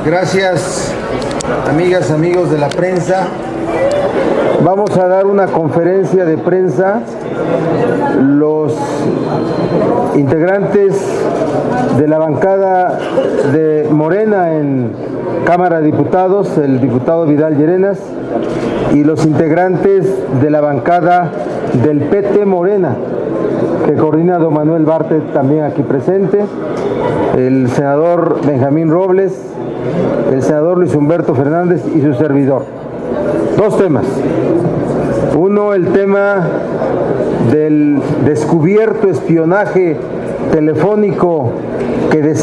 Gracias, amigas, amigos de la prensa. Vamos a dar una conferencia de prensa. Los integrantes de la bancada de Morena en Cámara de Diputados, el diputado Vidal Llerenas, y los integrantes de la bancada del PT Morena, que coordina don Manuel Bartlett, también aquí presente, el senador Benjamín Robles, el senador Luis Humberto Fernández y su servidor. Dos temas. Uno, el tema del descubierto espionaje telefónico que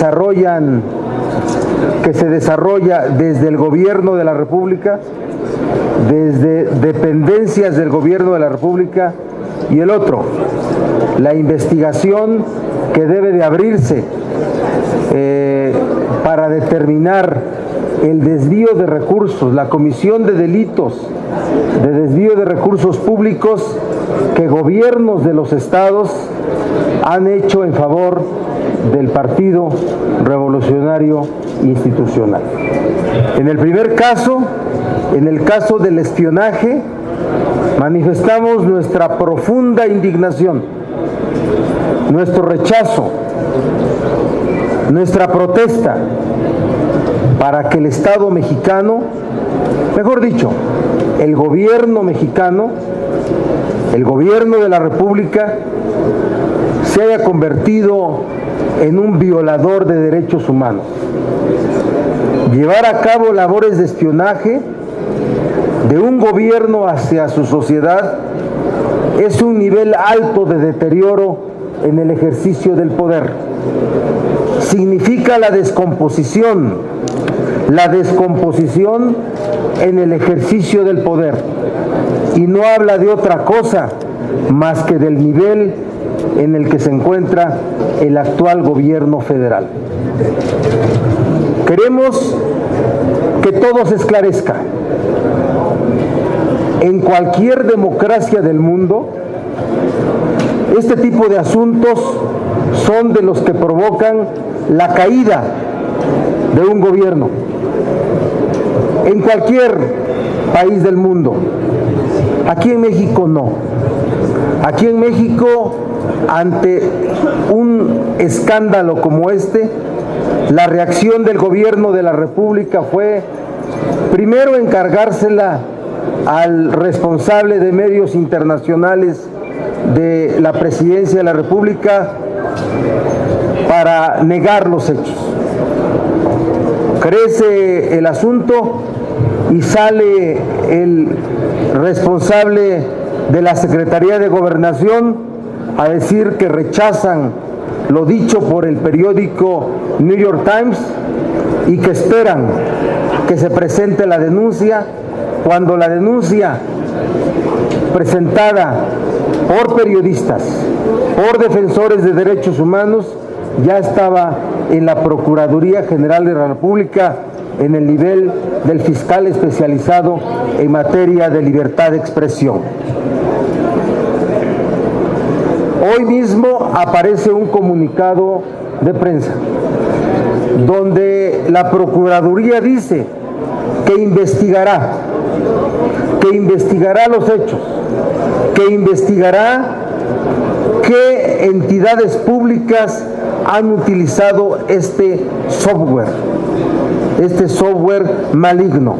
se desarrolla desde el gobierno de la República, desde dependencias del gobierno de la República, y el otro, la investigación que debe de abrirse para determinar el desvío de recursos, la comisión de delitos de desvío de recursos públicos que gobiernos de los estados han hecho en favor del Partido Revolucionario Institucional. En el primer caso, en el caso del espionaje, manifestamos nuestra profunda indignación, nuestro rechazo, nuestra protesta para que el Estado mexicano, mejor dicho, el gobierno mexicano, el gobierno de la República, se haya convertido en un violador de derechos humanos. Llevar a cabo labores de espionaje de un gobierno hacia su sociedad es un nivel alto de deterioro en el ejercicio del poder. Significa la descomposición en el ejercicio del poder, y no habla de otra cosa más que del nivel en el que se encuentra el actual gobierno federal. Queremos que todo se esclarezca. En cualquier democracia del mundo, este tipo de asuntos son de los que provocan la caída de un gobierno. En cualquier país del mundo. Aquí en México no. Aquí en México, ante un escándalo como este, la reacción del gobierno de la República fue primero encargársela al responsable de medios internacionales de la Presidencia de la República para negar los hechos. Crece el asunto y sale el responsable de la Secretaría de Gobernación a decir que rechazan lo dicho por el periódico New York Times y que esperan que se presente la denuncia, cuando la denuncia presentada por periodistas, por defensores de derechos humanos, ya estaba en la Procuraduría General de la República, en el nivel del fiscal especializado en materia de libertad de expresión. Hoy mismo aparece un comunicado de prensa donde la Procuraduría dice que investigará los hechos, que investigará qué entidades públicas han utilizado este software maligno,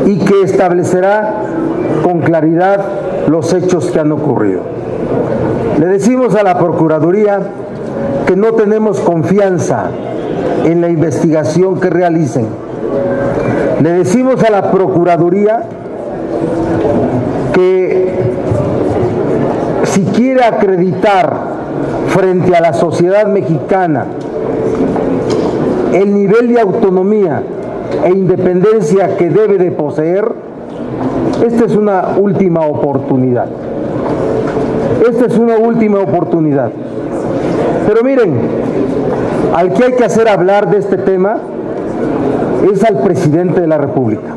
y que establecerá con claridad los hechos que han ocurrido. Le decimos a la Procuraduría que no tenemos confianza en la investigación que realicen. Le decimos a la Procuraduría que si quiere acreditar frente a la sociedad mexicana el nivel de autonomía e independencia que debe de poseer, esta es una última oportunidad. Esta es una última oportunidad. Pero miren, al que hay que hacer hablar de este tema es al presidente de la República.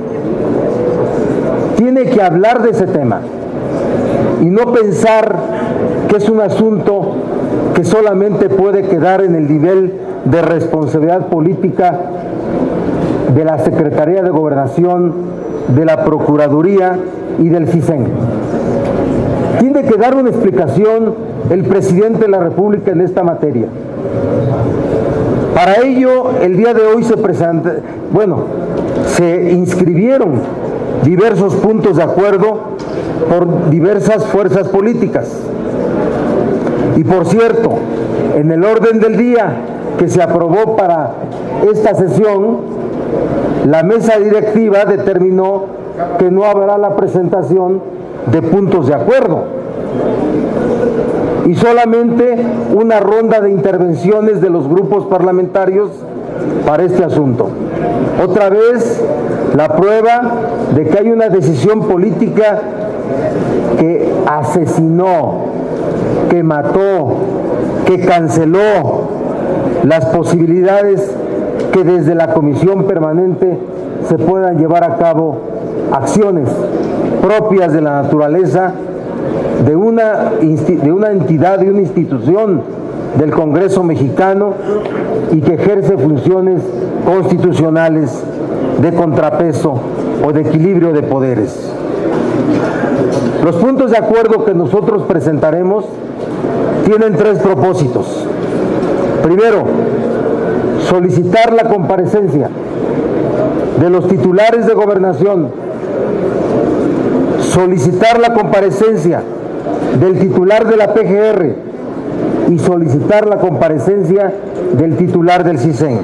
Tiene que hablar de ese tema y no pensar que es un asunto que solamente puede quedar en el nivel de responsabilidad política de la Secretaría de Gobernación, de la Procuraduría y del CISEN. Tiene que dar una explicación el presidente de la República en esta materia. Para ello, el día de hoy se inscribieron diversos puntos de acuerdo por diversas fuerzas políticas. Y por cierto, en el orden del día que se aprobó para esta sesión, la mesa directiva determinó que no habrá la presentación de puntos de acuerdo y solamente una ronda de intervenciones de los grupos parlamentarios para este asunto. Otra vez, la prueba de que hay una decisión política que asesinó, que mató, que canceló las posibilidades que desde la Comisión Permanente se puedan llevar a cabo acciones propias de la naturaleza de una entidad, de una institución del Congreso mexicano y que ejerce funciones constitucionales de contrapeso o de equilibrio de poderes. Los puntos de acuerdo que nosotros presentaremos tienen tres propósitos. Primero, solicitar la comparecencia de los titulares de gobernación, solicitar la comparecencia del titular de la PGR y solicitar la comparecencia del titular del CISEN,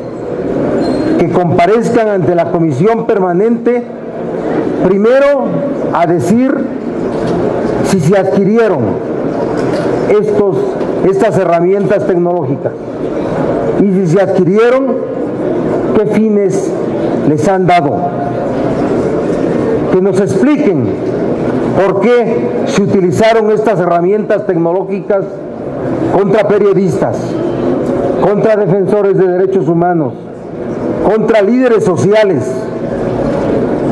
que comparezcan ante la Comisión Permanente, primero a decir si se adquirieron estas herramientas tecnológicas y si se adquirieron, qué fines les han dado. Que nos expliquen por qué se utilizaron estas herramientas tecnológicas contra periodistas, contra defensores de derechos humanos, contra líderes sociales,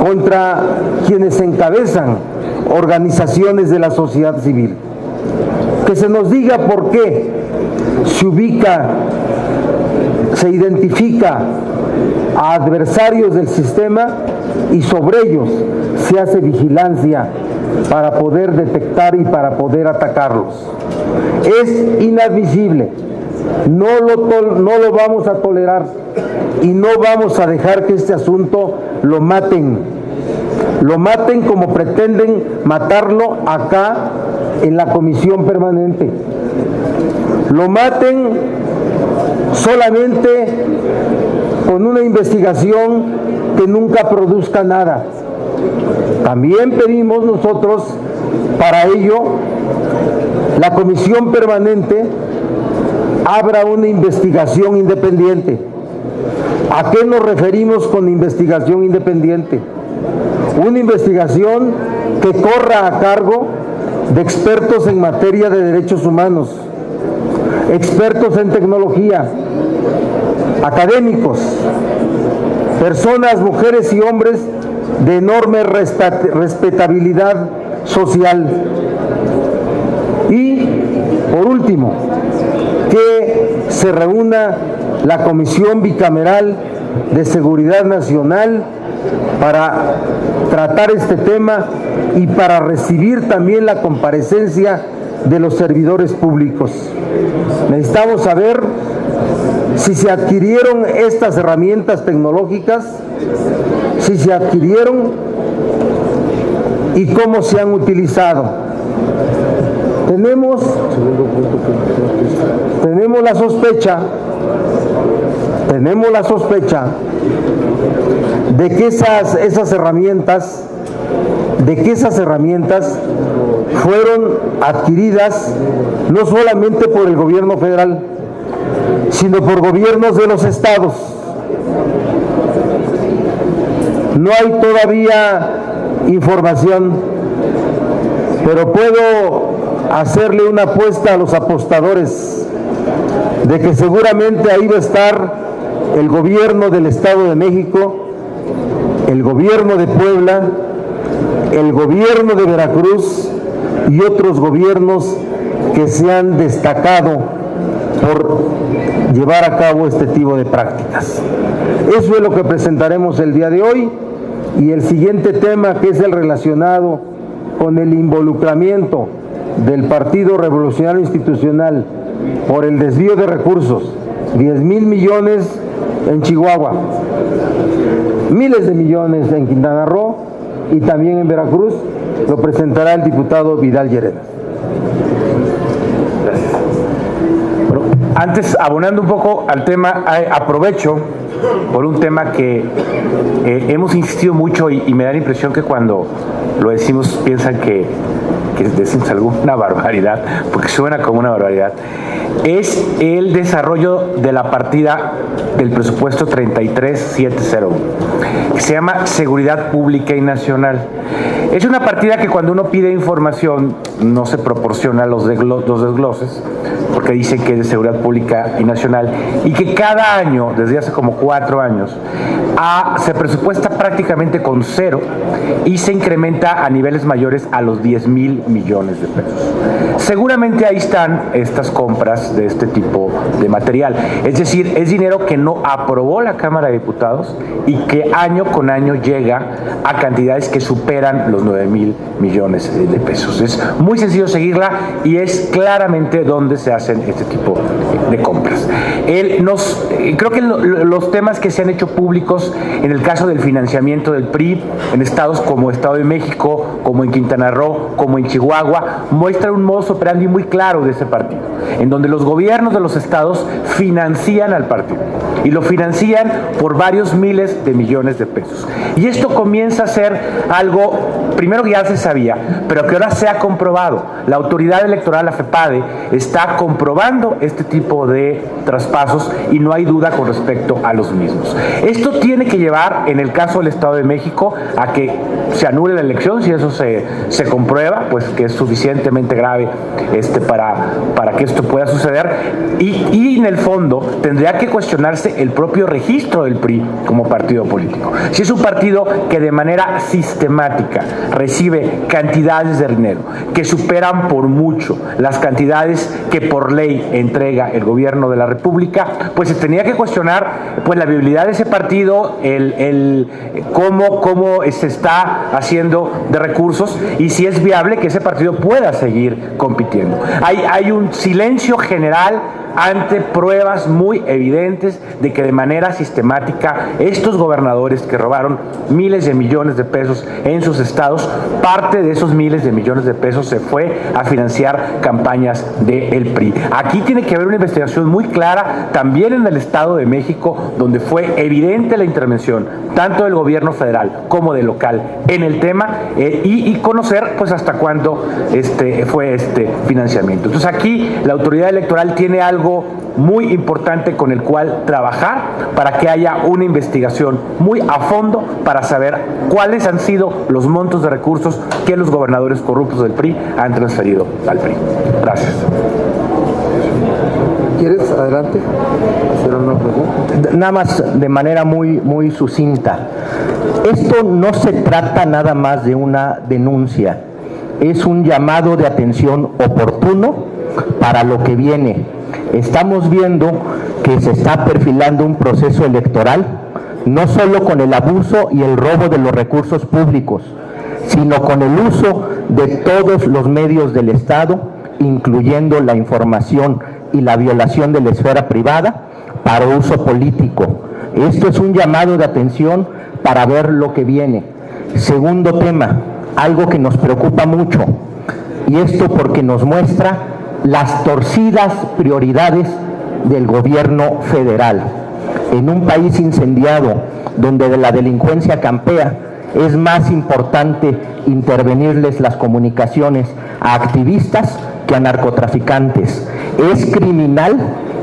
contra quienes encabezan organizaciones de la sociedad civil. Que se nos diga por qué se identifica a adversarios del sistema y sobre ellos se hace vigilancia para poder detectar y para poder atacarlos. Es inadmisible, no lo vamos a tolerar y no vamos a dejar que este asunto lo maten como pretenden matarlo acá en la Comisión Permanente. Lo maten solamente con una investigación que nunca produzca nada. También pedimos nosotros, para ello, la Comisión Permanente abra una investigación independiente. ¿A qué nos referimos con investigación independiente? Una investigación que corra a cargo de expertos en materia de derechos humanos, expertos en tecnología, académicos, personas, mujeres y hombres de enorme respetabilidad social. Y, por último, que se reúna la Comisión Bicameral de Seguridad Nacional para tratar este tema y para recibir también la comparecencia de los servidores públicos. Necesitamos saber si se adquirieron estas herramientas tecnológicas, si se adquirieron y cómo se han utilizado. Tenemos la sospecha de que esas herramientas fueron adquiridas no solamente por el gobierno federal, sino por gobiernos de los estados. No hay todavía información, pero puedo hacerle una apuesta a los apostadores de que seguramente ahí va a estar el gobierno del Estado de México, el gobierno de Puebla, el gobierno de Veracruz y otros gobiernos que se han destacado por llevar a cabo este tipo de prácticas. Eso es lo que presentaremos el día de hoy, y el siguiente tema, que es el relacionado con el involucramiento del Partido Revolucionario Institucional por el desvío de recursos, 10,000 millones en Chihuahua, miles de millones en Quintana Roo y también en Veracruz, lo presentará el diputado Vidal Llerenas. Gracias. Bueno, antes, abonando un poco al tema, aprovecho por un tema que hemos insistido mucho y me da la impresión que cuando lo decimos piensan que decimos alguna barbaridad, porque suena como una barbaridad. Es el desarrollo de la partida del presupuesto 33701, que se llama Seguridad Pública y Nacional. Es una partida que cuando uno pide información no se proporciona los desgloses, porque dicen que es de Seguridad Pública y Nacional, y que cada año, desde hace como 4 años, se presupuesta prácticamente con 0 y se incrementa a niveles mayores a los 10,000 millones de pesos. Seguramente ahí están estas compras de este tipo de material. Es decir, es dinero que no aprobó la Cámara de Diputados y que año con año llega a cantidades que superan los 9,000 millones de pesos. Es muy sencillo seguirla y es claramente donde se hacen este tipo de compras. Creo que los temas que se han hecho públicos en el caso del financiamiento del PRI en estados como Estado de México, como en Quintana Roo, como en Chihuahua, muestran un modus operandi muy claro de ese partido, en donde los gobiernos de los estados financian al partido y lo financian por varios miles de millones de pesos. Y esto comienza a ser algo, primero que ya se sabía, pero que ahora se ha comprobado. La autoridad electoral, la FEPADE, está comprobando este tipo de traspasos y no hay duda con respecto a los mismos. Esto tiene que llevar, en el caso del Estado de México, a que se anule la elección. Si eso se comprueba, pues que es suficientemente grave para que esto pueda suceder, y en el fondo tendría que cuestionarse el propio registro del PRI como partido político. Si es un partido que de manera sistemática recibe cantidades de dinero que superan por mucho las cantidades que por ley entrega el gobierno de la República, pues se tenía que cuestionar pues la viabilidad de ese partido, cómo se está haciendo de recursos y si es viable que ese partido pueda seguir compitiendo. Hay un silencio general ante pruebas muy evidentes de que de manera sistemática estos gobernadores que robaron miles de millones de pesos en sus estados, parte de esos miles de millones de pesos se fue a financiar campañas del PRI. Aquí tiene que haber una investigación muy clara también en el Estado de México, donde fue evidente la intervención tanto del gobierno federal como del local en el tema, y conocer pues hasta cuándo fue este financiamiento. Entonces aquí la autoridad electoral tiene algo muy importante con el cual trabajar para que haya una investigación muy a fondo para saber cuáles han sido los montos de recursos que los gobernadores corruptos del PRI han transferido al PRI. Gracias. ¿Quieres adelante hacer una pregunta? Nada más de manera muy sucinta. Esto no se trata nada más de una denuncia, es un llamado de atención oportuno para lo que viene. Estamos viendo que se está perfilando un proceso electoral, no solo con el abuso y el robo de los recursos públicos, sino con el uso de todos los medios del Estado, incluyendo la información y la violación de la esfera privada para uso político. Esto es un llamado de atención para ver lo que viene. Segundo tema, algo que nos preocupa mucho, y esto porque nos muestra las torcidas prioridades del gobierno federal. En un país incendiado, donde la delincuencia campea, es más importante intervenirles las comunicaciones a activistas que a narcotraficantes. Es criminal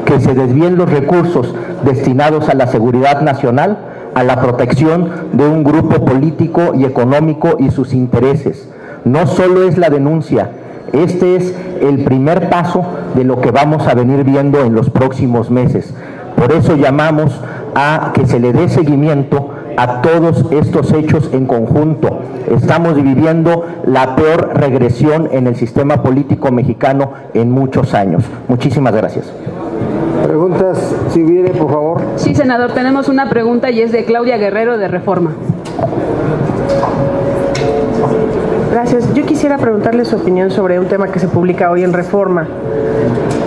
que se desvíen los recursos destinados a la seguridad nacional, a la protección de un grupo político y económico y sus intereses. No solo es la denuncia, este es el primer paso de lo que vamos a venir viendo en los próximos meses. Por eso llamamos a que se le dé seguimiento a todos estos hechos en conjunto. Estamos viviendo la peor regresión en el sistema político mexicano en muchos años. Muchísimas gracias. Preguntas si hubiere, por favor. Sí, senador, tenemos una pregunta y es de Claudia Guerrero de Reforma. Gracias. Yo quisiera preguntarle su opinión sobre un tema que se publica hoy en Reforma,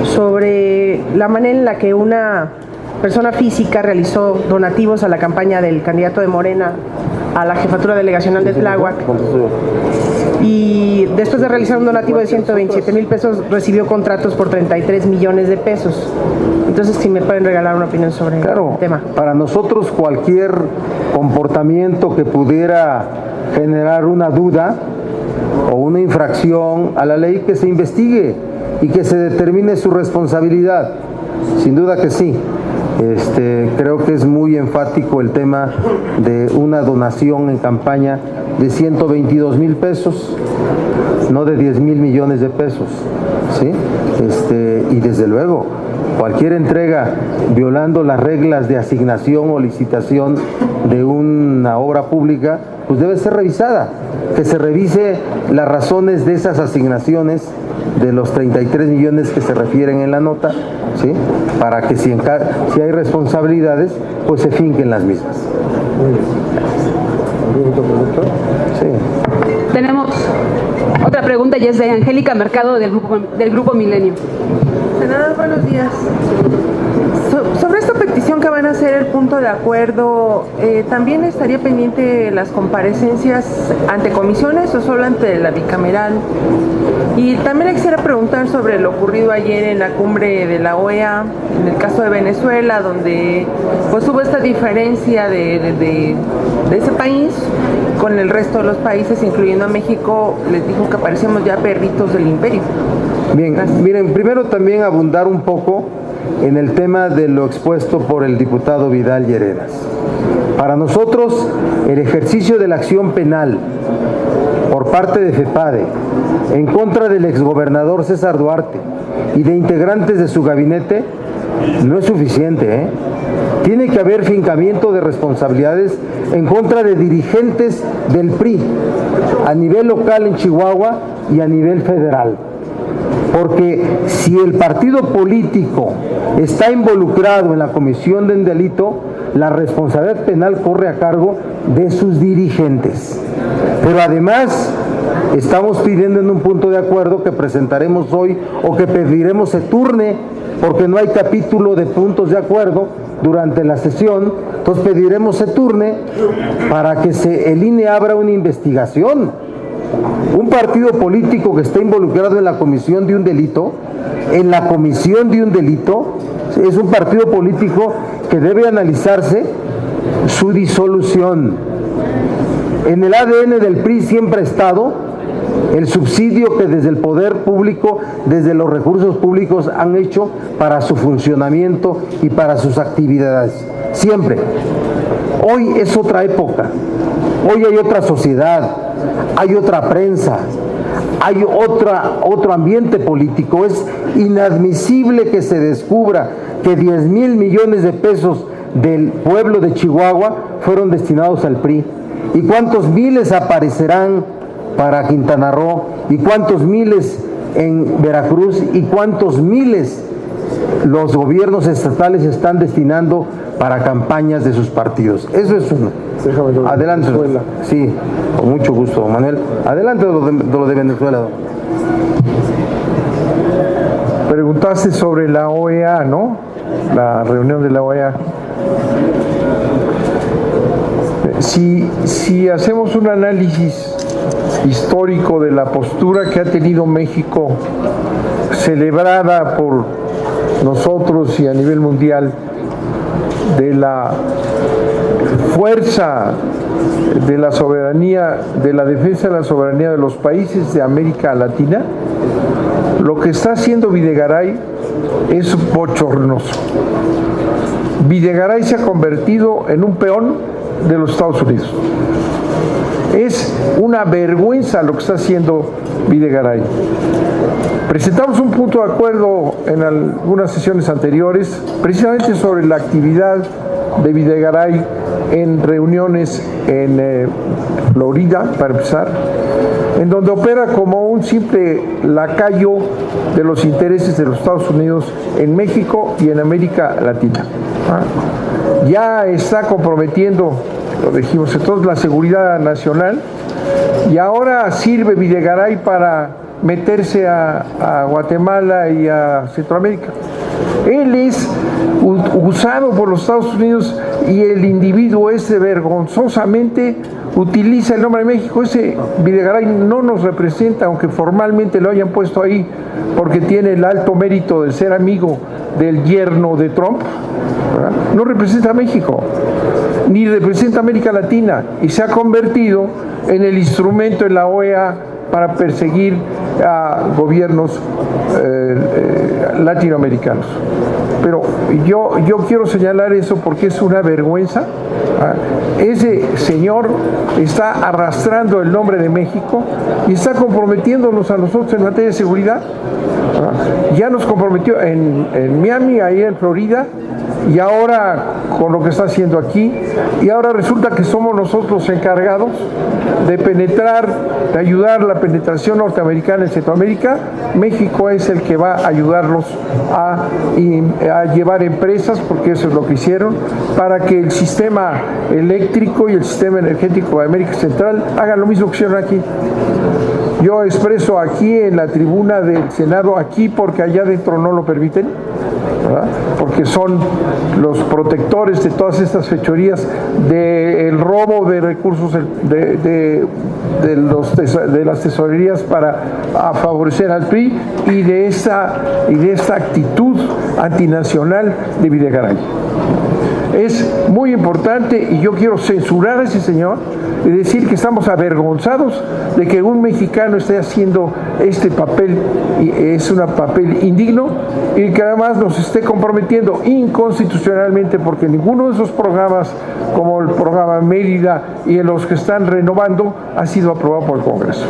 sobre la manera en la que una persona física realizó donativos a la campaña del candidato de Morena a la jefatura delegacional de Tláhuac, y después de realizar un donativo de 127,000 pesos recibió contratos por 33 millones de pesos. Entonces, si me pueden regalar una opinión sobre el tema. Para nosotros cualquier comportamiento que pudiera generar una duda o una infracción a la ley, que se investigue y que se determine su responsabilidad. Sin duda que sí. Creo que es muy enfático el tema de una donación en campaña de 122,000 pesos, no de 10,000 millones de pesos, ¿sí? Y desde luego, cualquier entrega violando las reglas de asignación o licitación de una obra pública, pues debe ser revisada, que se revise las razones de esas asignaciones de los 33 millones que se refieren en la nota, ¿sí? Para que si hay responsabilidades, pues se finquen las mismas. Sí. Tenemos otra pregunta y es de Angélica Mercado del Grupo Milenio. Senador, buenos días. Sobre esta petición que van a hacer el punto de acuerdo, ¿también estaría pendiente las comparecencias ante comisiones o solo ante la bicameral? Y también le quisiera preguntar sobre lo ocurrido ayer en la cumbre de la OEA, en el caso de Venezuela, donde pues hubo esta diferencia de ese país con el resto de los países, incluyendo a México. Les dijo que parecíamos ya perritos del imperio. Bien, Gracias. miren, primero también abundar un poco en el tema de lo expuesto por el diputado Vidal Llerenas. Para nosotros, el ejercicio de la acción penal por parte de FEPADE en contra del exgobernador César Duarte y de integrantes de su gabinete no es suficiente, ¿eh? Tiene que haber fincamiento de responsabilidades en contra de dirigentes del PRI a nivel local en Chihuahua y a nivel federal. Porque si el partido político está involucrado en la comisión de un delito, la responsabilidad penal corre a cargo de sus dirigentes. Pero además, estamos pidiendo en un punto de acuerdo que presentaremos hoy o que pediremos se turne, porque no hay capítulo de puntos de acuerdo durante la sesión, entonces pediremos se turne para que el INE abra una investigación. Un partido político que está involucrado en la comisión de un delito, es un partido político que debe analizarse su disolución. En el ADN del PRI siempre ha estado el subsidio que desde el poder público, desde los recursos públicos han hecho para su funcionamiento y para sus actividades. Siempre. Hoy es otra época. Hoy hay otra sociedad, hay otra prensa, hay otro ambiente político. Es inadmisible que se descubra que 10,000 millones de pesos del pueblo de Chihuahua fueron destinados al PRI. ¿Y cuántos miles aparecerán para Quintana Roo? ¿Y cuántos miles en Veracruz? ¿Y cuántos miles los gobiernos estatales están destinando para campañas de sus partidos? Eso es uno. Adelante. Sí, con mucho gusto, Manuel. Adelante de lo de Venezuela. Preguntaste sobre la OEA, ¿no? La reunión de la OEA. Si hacemos un análisis histórico de la postura que ha tenido México, celebrada por nosotros y a nivel mundial, de la fuerza de la soberanía, de la defensa de la soberanía de los países de América Latina, lo que está haciendo Videgaray es bochornoso. Videgaray se ha convertido en un peón de los Estados Unidos. Es una vergüenza lo que está haciendo Videgaray. Presentamos un punto de acuerdo en algunas sesiones anteriores, precisamente sobre la actividad de Videgaray en reuniones en Florida, para empezar, en donde opera como un simple lacayo de los intereses de los Estados Unidos en México y en América Latina. Ya está comprometiendo, lo dijimos entonces, la seguridad nacional, y ahora sirve Videgaray para meterse a Guatemala y a Centroamérica. Él es usado por los Estados Unidos y el individuo ese vergonzosamente utiliza el nombre de México. Ese Videgaray no nos representa, aunque formalmente lo hayan puesto ahí porque tiene el alto mérito de ser amigo del yerno de Trump, ¿verdad? No representa a México, ni representa a América Latina, y se ha convertido en el instrumento en la OEA para perseguir a gobiernos latinoamericanos. Pero yo quiero señalar eso porque es una vergüenza. Ese señor está arrastrando el nombre de México y está comprometiéndonos a nosotros en materia de seguridad. Ya nos comprometió en Miami, ahí en Florida, y ahora con lo que está haciendo aquí, y ahora resulta que somos nosotros los encargados de penetrar, de ayudar la penetración norteamericana en Centroamérica. México es el que va a ayudarlos a llevar empresas, porque eso es lo que hicieron, para que el sistema eléctrico y el sistema energético de América Central hagan lo mismo que hicieron aquí. Yo expreso aquí en la tribuna del Senado, aquí porque allá adentro no lo permiten, ¿verdad? Porque son los protectores de todas estas fechorías, del robo de recursos de las tesorerías para favorecer al PRI y de esta actitud antinacional de Videgaray. Es muy importante, y yo quiero censurar a ese señor y decir que estamos avergonzados de que un mexicano esté haciendo este papel, y es un papel indigno, y que además nos esté comprometiendo inconstitucionalmente, porque ninguno de esos programas, como el programa Mérida y en los que están renovando, ha sido aprobado por el Congreso.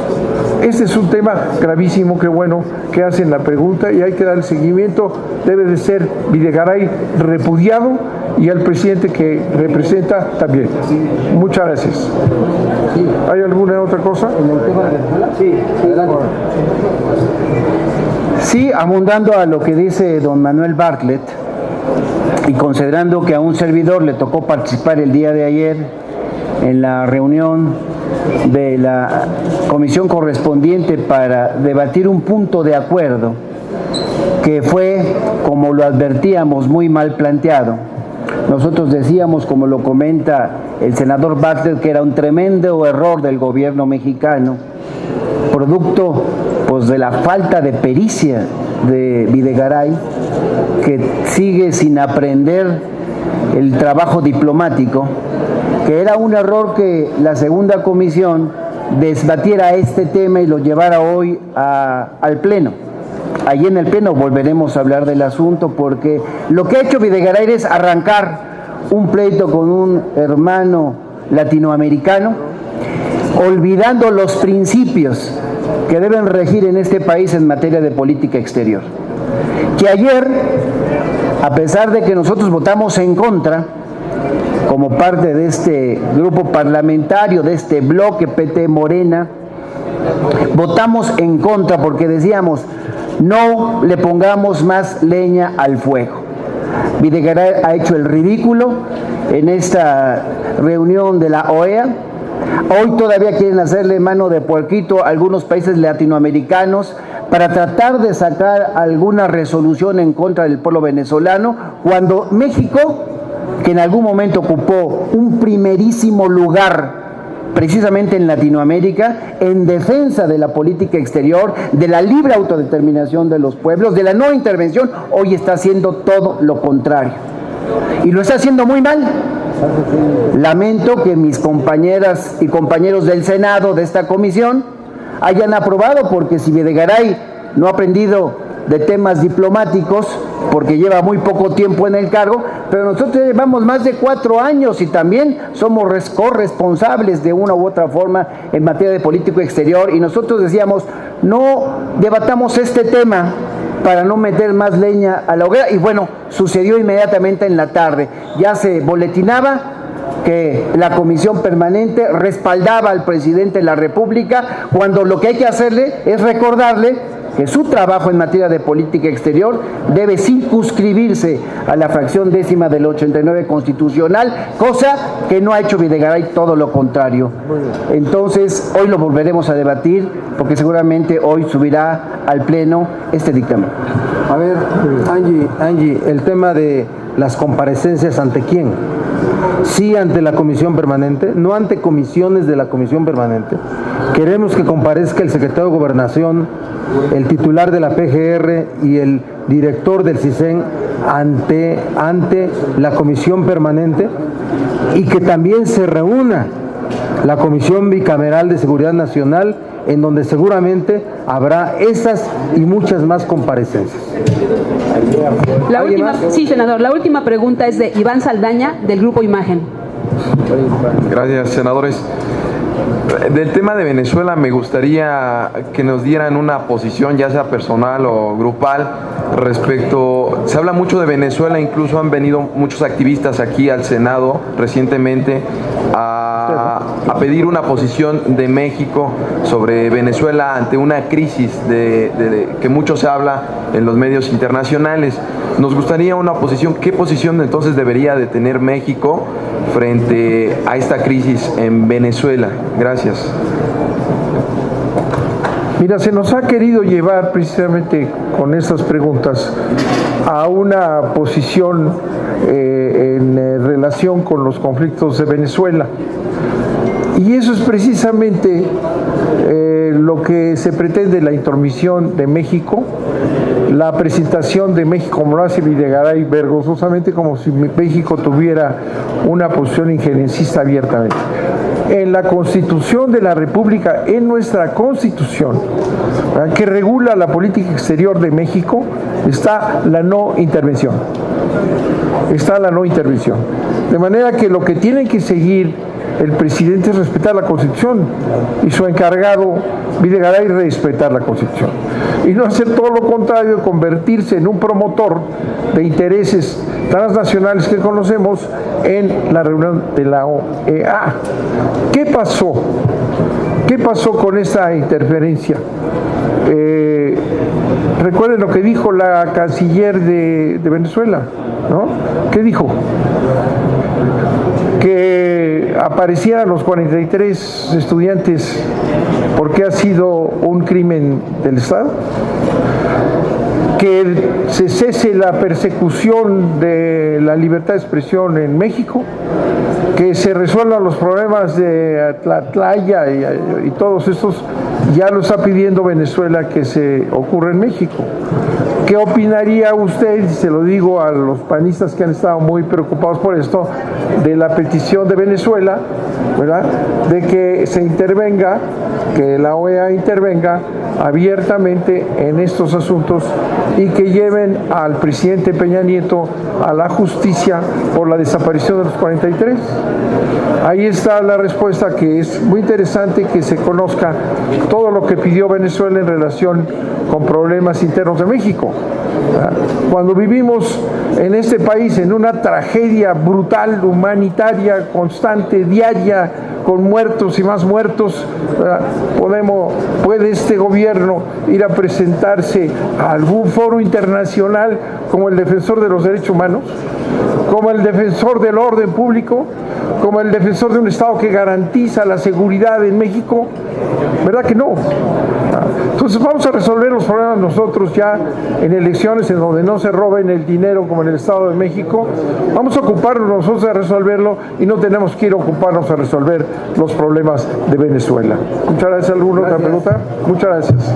Este es un tema gravísimo, que bueno que hacen la pregunta y hay que dar el seguimiento. Debe de ser Videgaray repudiado y al presidente que representa también. Muchas gracias. ¿Hay alguna otra cosa? Sí, adelante. Sí, abundando a lo que dice don Manuel Bartlett, y considerando que a un servidor le tocó participar el día de ayer en la reunión de la comisión correspondiente para debatir un punto de acuerdo que fue, como lo advertíamos, muy mal planteado. Nosotros decíamos, como lo comenta el senador Bartlett, que era un tremendo error del gobierno mexicano, producto pues de la falta de pericia de Videgaray, que sigue sin aprender el trabajo diplomático, que era un error que la segunda comisión desbatiera este tema y lo llevara hoy al Pleno. Allí en el Pleno volveremos a hablar del asunto, porque lo que ha hecho Videgaray es arrancar un pleito con un hermano latinoamericano, olvidando los principios que deben regir en este país en materia de política exterior. Que ayer, a pesar de que nosotros votamos en contra, como parte de este grupo parlamentario, de este bloque PT Morena, votamos en contra porque decíamos, no le pongamos más leña al fuego. Videgaray ha hecho el ridículo en esta reunión de la OEA. Hoy todavía quieren hacerle mano de puerquito a algunos países latinoamericanos para tratar de sacar alguna resolución en contra del pueblo venezolano, cuando México, que en algún momento ocupó un primerísimo lugar precisamente en Latinoamérica, en defensa de la política exterior, de la libre autodeterminación de los pueblos, de la no intervención, hoy está haciendo todo lo contrario. Y lo está haciendo muy mal. Lamento que mis compañeras y compañeros del Senado, de esta comisión, hayan aprobado, porque si Videgaray no ha aprendido de temas diplomáticos, porque lleva muy poco tiempo en el cargo, pero nosotros llevamos más de 4 años y también somos corresponsables de una u otra forma en materia de político exterior, y nosotros decíamos, no debatamos este tema para no meter más leña a la hoguera, y bueno, sucedió inmediatamente en la tarde. Ya se boletinaba que la comisión permanente respaldaba al presidente de la República, cuando lo que hay que hacerle es recordarle que su trabajo en materia de política exterior debe circunscribirse a la fracción 10ª del 89 constitucional, cosa que no ha hecho Videgaray, todo lo contrario. Entonces, hoy lo volveremos a debatir, porque seguramente hoy subirá al Pleno este dictamen. A ver, Angie, el tema de las comparecencias, ¿ante quién? Sí, ante la comisión permanente, no ante comisiones de la comisión permanente. Queremos que comparezca el secretario de Gobernación, el titular de la PGR y el director del CISEN ante la comisión permanente, y que también se reúna la Comisión Bicameral de Seguridad Nacional, en donde seguramente habrá esas y muchas más comparecencias. La última, sí, senador, la última pregunta es de Iván Saldaña, del Grupo Imagen. Gracias, senadores. Del tema de Venezuela me gustaría que nos dieran una posición, ya sea personal o grupal, respecto, se habla mucho de Venezuela, incluso han venido muchos activistas aquí al Senado recientemente a pedir una posición de México sobre Venezuela ante una crisis que mucho se habla en los medios internacionales. Nos gustaría una posición, ¿qué posición entonces debería de tener México frente a esta crisis en Venezuela? Gracias. Mira, se nos ha querido llevar precisamente con estas preguntas a una posición en relación con los conflictos de Venezuela. Y eso es precisamente lo que se pretende, la intromisión de México, la presentación de México, como lo hace Videgaray vergonzosamente, como si México tuviera una posición injerencista abiertamente. En la Constitución de la República, en nuestra Constitución, ¿verdad?, que regula la política exterior de México, está la no intervención. Está la no intervención. De manera que lo que tiene que seguir el presidente es respetar la Constitución, y su encargado, Videgaray, respetar la Constitución. Y no hacer todo lo contrario, convertirse en un promotor de intereses transnacionales que conocemos en la reunión de la OEA. ¿Qué pasó? ¿Qué pasó con esa interferencia? Recuerden lo que dijo la canciller de Venezuela, ¿no? ¿Qué dijo? Que aparecieran los 43 estudiantes porque ha sido un crimen del Estado, que se cese la persecución de la libertad de expresión en México, que se resuelvan los problemas de Tlatlaya y todos estos. Ya lo está pidiendo Venezuela que se ocurra en México. ¿Qué opinaría usted, y se lo digo a los panistas que han estado muy preocupados por esto, de la petición de Venezuela, ¿verdad?, de que se intervenga, que la OEA intervenga abiertamente en estos asuntos y que lleven al presidente Peña Nieto a la justicia por la desaparición de los 43? Ahí está la respuesta, que es muy interesante que se conozca todo lo que pidió Venezuela en relación con problemas internos de México. Cuando vivimos en este país en una tragedia brutal, humanitaria, constante, diaria, con muertos y más muertos, ¿puede este gobierno ir a presentarse a algún foro internacional como el defensor de los derechos humanos, como el defensor del orden público, como el defensor de un Estado que garantiza la seguridad en México? ¿Verdad que no? Entonces vamos a resolver los problemas nosotros ya en elecciones en donde no se roben el dinero como en el Estado de México. Vamos a ocuparnos nosotros de resolverlo y no tenemos que ir a ocuparnos a resolver los problemas de Venezuela. Muchas gracias. ¿Alguna otra pregunta? Muchas gracias.